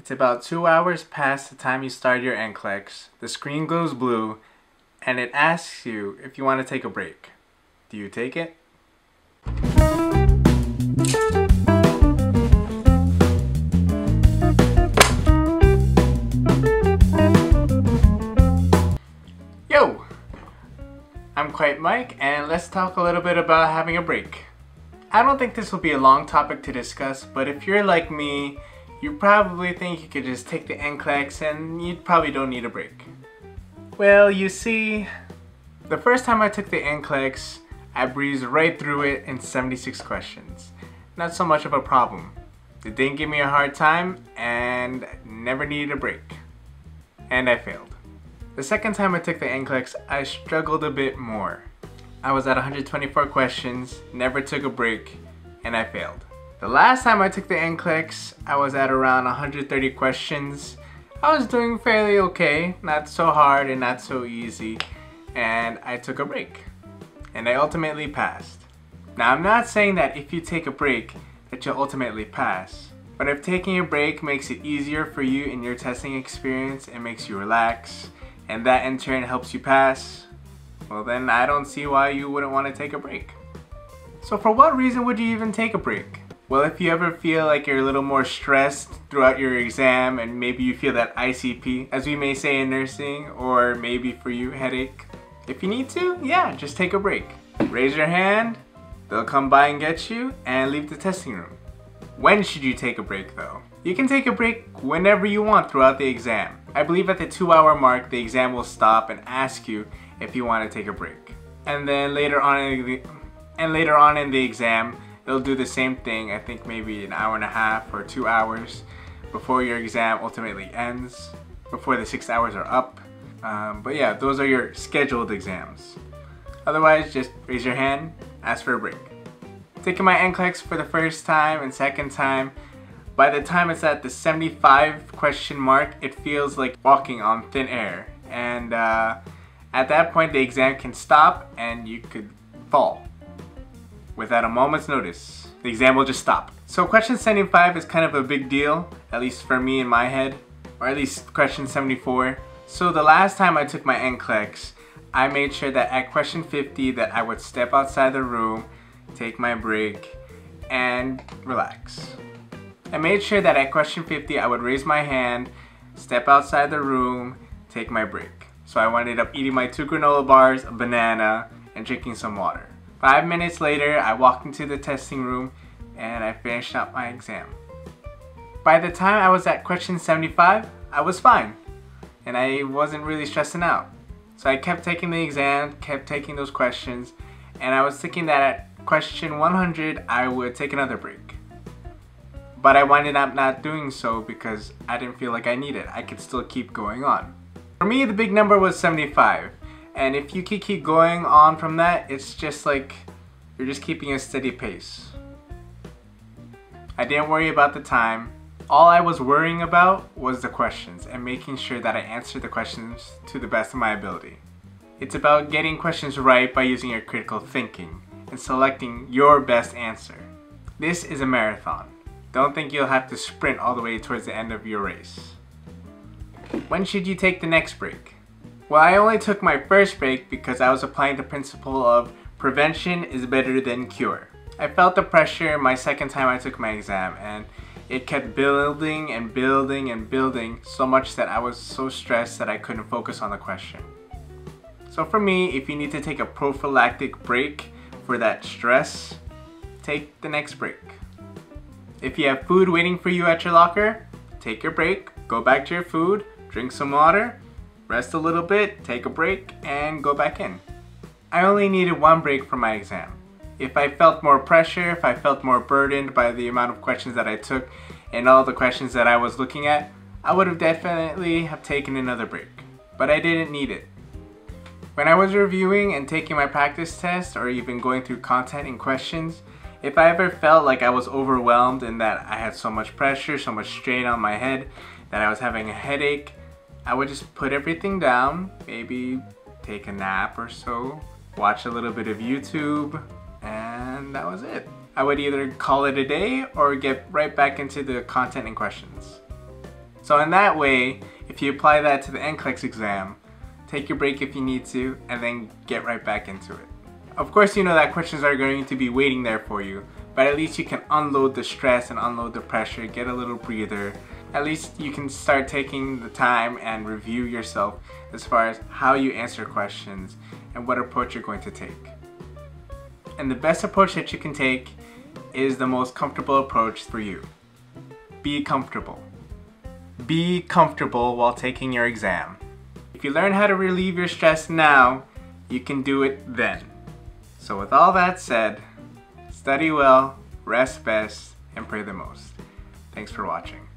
It's about 2 hours past the time you start your NCLEX, the screen goes blue, and it asks you if you want to take a break. Do you take it? Yo! I'm Quiet Mike, and let's talk a little bit about having a break. I don't think this will be a long topic to discuss, but if you're like me, you probably think you could just take the NCLEX and you probably don't need a break. Well, you see, the first time I took the NCLEX, I breezed right through it in 76 questions. Not so much of a problem. It didn't give me a hard time and never needed a break. And I failed. The second time I took the NCLEX, I struggled a bit more. I was at 124 questions, never took a break, and I failed. The last time I took the NCLEX, I was at around 130 questions. I was doing fairly okay, not so hard and not so easy, and I took a break. And I ultimately passed. Now, I'm not saying that if you take a break that you'll ultimately pass, but if taking a break makes it easier for you in your testing experience, it makes you relax, and that in turn helps you pass, well then I don't see why you wouldn't want to take a break. So for what reason would you even take a break? Well, if you ever feel like you're a little more stressed throughout your exam and maybe you feel that ICP, as we may say in nursing, or maybe for you, headache. If you need to, yeah, just take a break. Raise your hand, they'll come by and get you, and leave the testing room. When should you take a break though? You can take a break whenever you want throughout the exam. I believe at the 2-hour mark, the exam will stop and ask you if you want to take a break. And then later on in the exam, they'll do the same thing, I think maybe an hour and a half or 2 hours before your exam ultimately ends, before the 6 hours are up. But yeah, those are your scheduled exams. Otherwise, just raise your hand, ask for a break. Taking my NCLEX for the first time and second time, by the time it's at the 75 question mark, it feels like walking on thin air. And at that point, the exam can stop and you could fall. Without a moment's notice, the exam will just stop. So question 75 is kind of a big deal, at least for me in my head, or at least question 74. So the last time I took my NCLEX, I made sure that at question 50 that I would step outside the room, take my break, and relax. I made sure that at question 50 I would raise my hand, step outside the room, take my break. So I ended up eating my 2 granola bars, a banana, and drinking some water. 5 minutes later, I walked into the testing room and I finished up my exam. By the time I was at question 75, I was fine and I wasn't really stressing out. So I kept taking the exam, kept taking those questions, and I was thinking that at question 100, I would take another break. But I ended up not doing so because I didn't feel like I needed. I could still keep going on. For me, the big number was 75. And if you keep going on from that, it's just like you're just keeping a steady pace. I didn't worry about the time. All I was worrying about was the questions and making sure that I answered the questions to the best of my ability. It's about getting questions right by using your critical thinking and selecting your best answer. This is a marathon. Don't think you'll have to sprint all the way towards the end of your race. When should you take the next break? Well, I only took my first break because I was applying the principle of prevention is better than cure. I felt the pressure my second time I took my exam, and it kept building and building and building so much that I was so stressed that I couldn't focus on the question. So for me, if you need to take a prophylactic break for that stress, take the next break. If you have food waiting for you at your locker, take your break, go back to your food, drink some water, rest a little bit, take a break, and go back in. I only needed 1 break for my exam. If I felt more pressure, if I felt more burdened by the amount of questions that I took and all the questions that I was looking at, I would have definitely have taken another break. But I didn't need it. When I was reviewing and taking my practice test or even going through content and questions, if I ever felt like I was overwhelmed and that I had so much pressure, so much strain on my head, that I was having a headache, I would just put everything down, maybe take a nap or so, watch a little bit of YouTube, and that was it. I would either call it a day or get right back into the content and questions. So in that way, if you apply that to the NCLEX exam, take your break if you need to, and then get right back into it. Of course, you know that questions are going to be waiting there for you, but at least you can unload the stress and unload the pressure, get a little breather. At least you can start taking the time and review yourself as far as how you answer questions and what approach you're going to take. And the best approach that you can take is the most comfortable approach for you. Be comfortable. Be comfortable while taking your exam. If you learn how to relieve your stress now, you can do it then. So with all that said, study well, rest best, and pray the most. Thanks for watching.